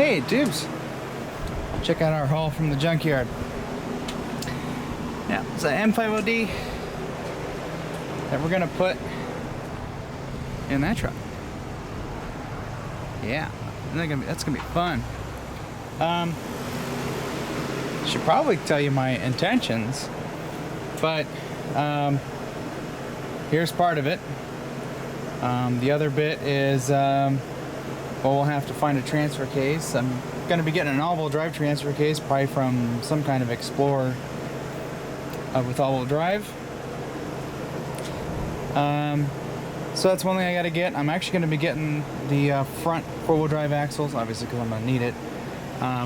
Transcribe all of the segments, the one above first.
Hey, dudes. Check out our haul from the junkyard. Yeah, it's an M50D that we're gonna put in that truck. Yeah, that's gonna be fun. Should probably tell you my intentions, but here's part of it. The other bit is, well, we'll have to find a transfer case. I'm gonna be getting an all-wheel drive transfer case, probably from some kind of Explorer with all-wheel drive. So that's one thing I gotta get. I'm actually gonna be getting the front four-wheel drive axles, obviously because I'm gonna need it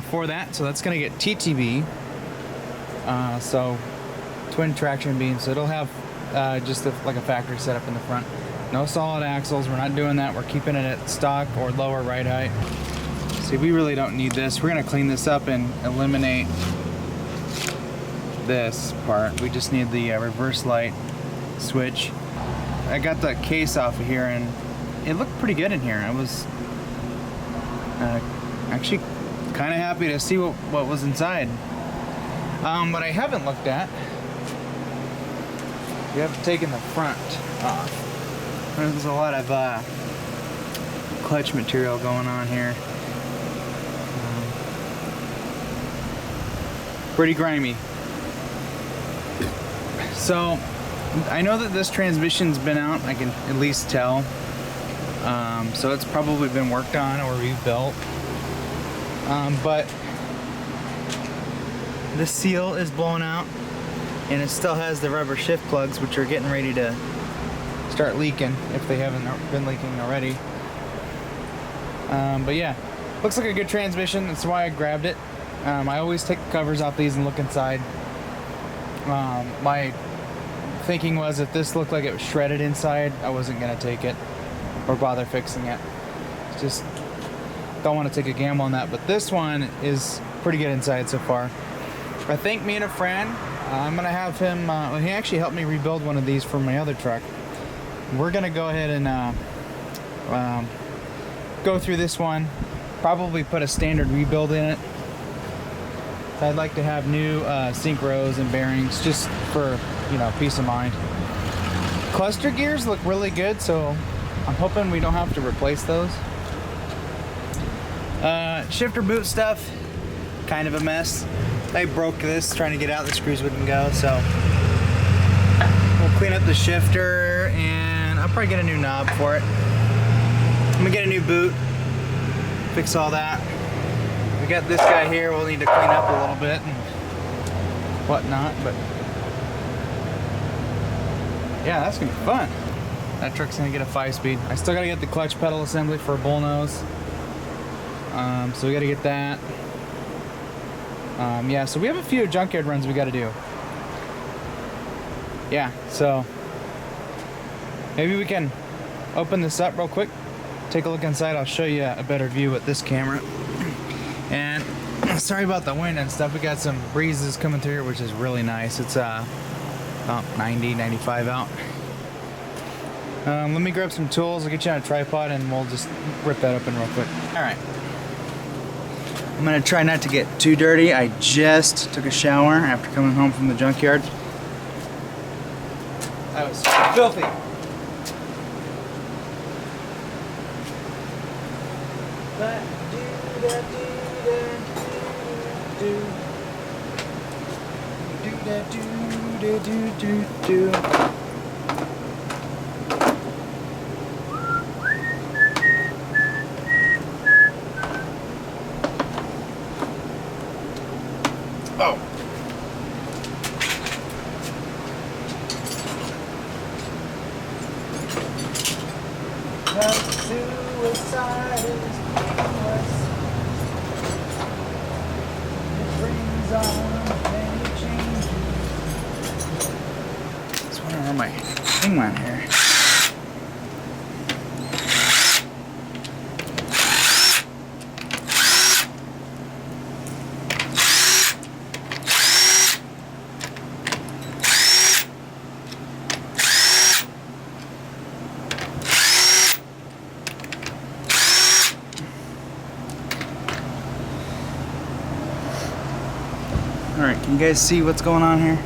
for that. So that's gonna get TTB. So twin traction beams. So it'll have just like a factory setup in the front. No solid axles. We're not doing that. We're keeping it at stock or lower ride height. See, we really don't need this. We're gonna clean this up and eliminate this part. We just need the reverse light switch. I got the case off of here and it looked pretty good in here. I was actually kind of happy to see what was inside. What I haven't looked at, we haven't taken the front off. There's a lot of clutch material going on here. Pretty grimy. So I know that this transmission's been out, I can at least tell. So it's probably been worked on or rebuilt. But the seal is blown out and it still has the rubber shift plugs, which are getting ready to start leaking if they haven't been leaking already. But yeah, looks like a good transmission. That's why I grabbed it. I always take the covers off these and look inside. My thinking was if this looked like it was shredded inside, I wasn't gonna take it or bother fixing it. Just don't want to take a gamble on that. But this one is pretty good inside so far. I think me and a friend, I'm gonna have him. He actually helped me rebuild one of these for my other truck. We're gonna go ahead and go through this one. Probably put a standard rebuild in it. I'd like to have new sync rows and bearings just for, you know, peace of mind. Cluster gears look really good, so I'm hoping we don't have to replace those. Shifter boot stuff, kind of a mess. I broke this trying to get out, the screws wouldn't go, so we'll clean up the shifter and I'll probably get a new knob for it. I'm gonna get a new boot, fix all that. We got this guy here we'll need to clean up a little bit and whatnot, but yeah, that's gonna be fun. That truck's gonna get a 5-speed. I still gotta get the clutch pedal assembly for a bullnose. So we gotta get that. Yeah, so we have a few junkyard runs we gotta do. Yeah, so maybe we can open this up real quick, take a look inside. I'll show you a better view with this camera. And sorry about the wind and stuff. We got some breezes coming through here, which is really nice. It's about 90, 95 out. Let me grab some tools. I'll get you on a tripod and we'll just rip that open real quick. All right. I'm gonna try not to get too dirty. I just took a shower after coming home from the junkyard. That was filthy. Oh. Suicide is painless. It brings on many changes. Just wondering where my thing went here. Alright, can you guys see what's going on here?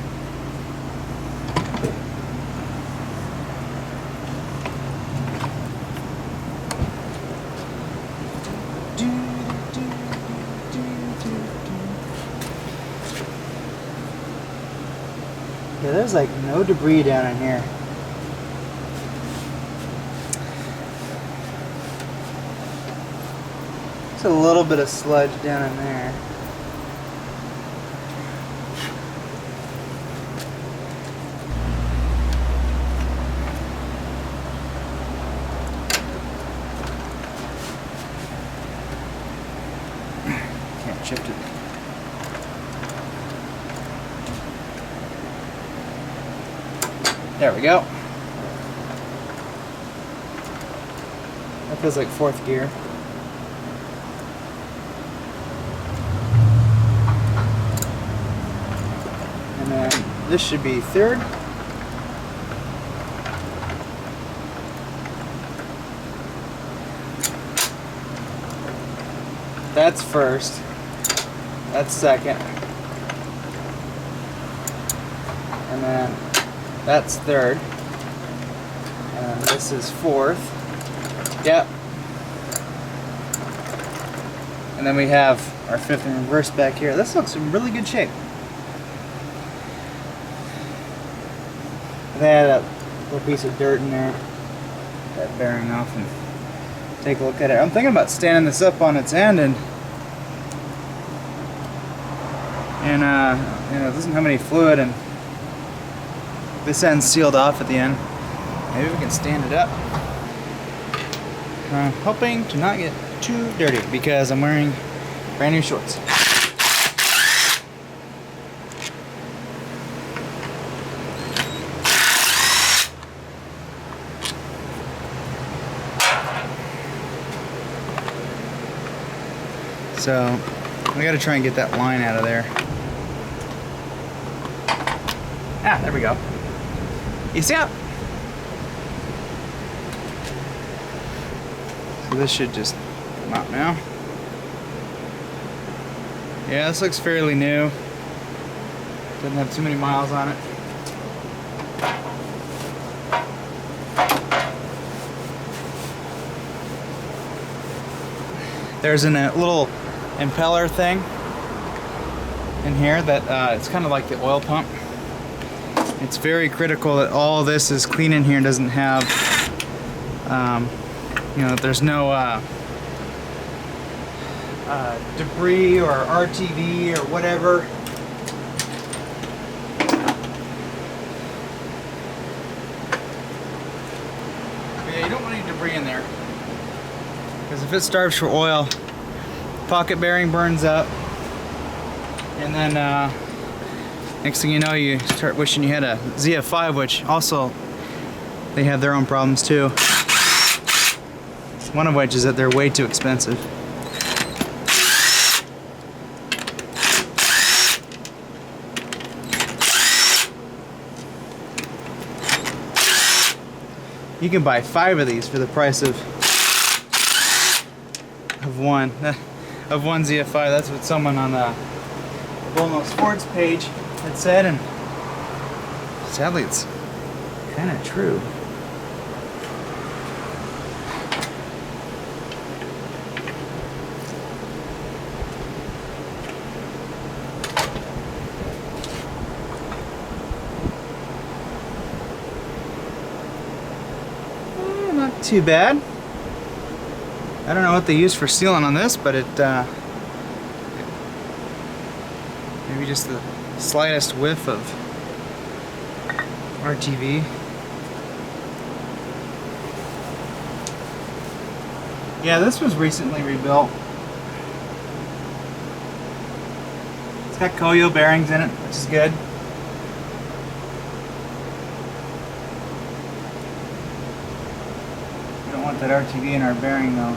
Yeah, there's like no debris down in here. There's a little bit of sludge down in there. Can't shift it. There we go. That feels like fourth gear. And then this should be third. That's first. That's second. And then that's third. And this is fourth. Yep. And then we have our fifth in reverse back here. This looks in really good shape. They had a little piece of dirt in there. That bearing off and take a look at it. I'm thinking about standing this up on its end and you know, it doesn't have any fluid and this end's sealed off at the end. Maybe we can stand it up. I'm hoping to not get too dirty because I'm wearing brand new shorts. So we gotta try and get that line out of there. Ah, there we go. You see it? So this should just come out now. Yeah, this looks fairly new. Doesn't have too many miles on it. There's a little impeller thing in here that it's kind of like the oil pump. It's very critical that all this is clean in here and doesn't have, you know, there's no debris or RTV or whatever. But yeah, you don't want any debris in there because if it starves for oil, pocket bearing burns up, and then next thing you know, you start wishing you had a ZF5, which also they have their own problems too. One of which is that they're way too expensive. You can buy 5 of these for the price of one ZF5. That's what someone on Bullnose Ford's page had said, and sadly it's kind of true. Not too bad. I don't know what they use for sealant on this, but it maybe just the slightest whiff of RTV. Yeah, this was recently rebuilt. It's got Koyo bearings in it, which is good. We don't want that RTV in our bearing though.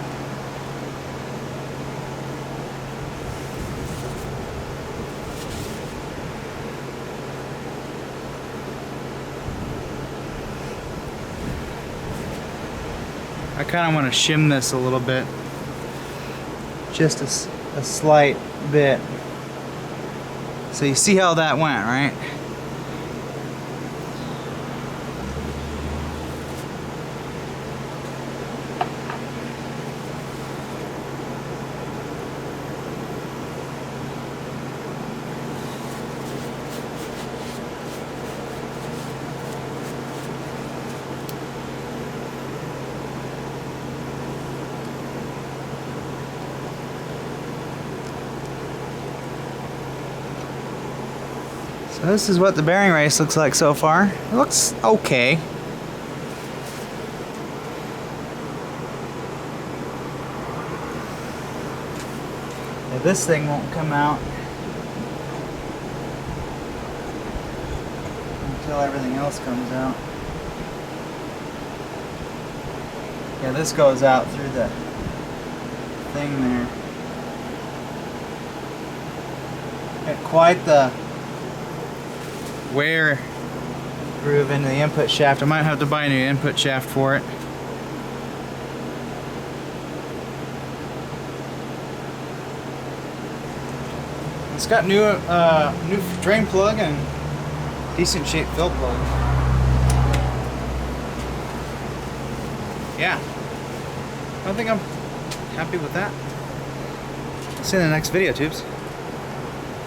I kind of want to shim this a little bit, just a slight bit. So you see how that went, right? So this is what the bearing race looks like so far. It looks okay. Yeah, this thing won't come out until everything else comes out. Yeah, this goes out through the thing there. Got quite the wear groove into the input shaft. I might have to buy a new input shaft for it. It's got new drain plug and decent shaped fill plug. Yeah, I think I'm happy with that. See you in the next video, tubes.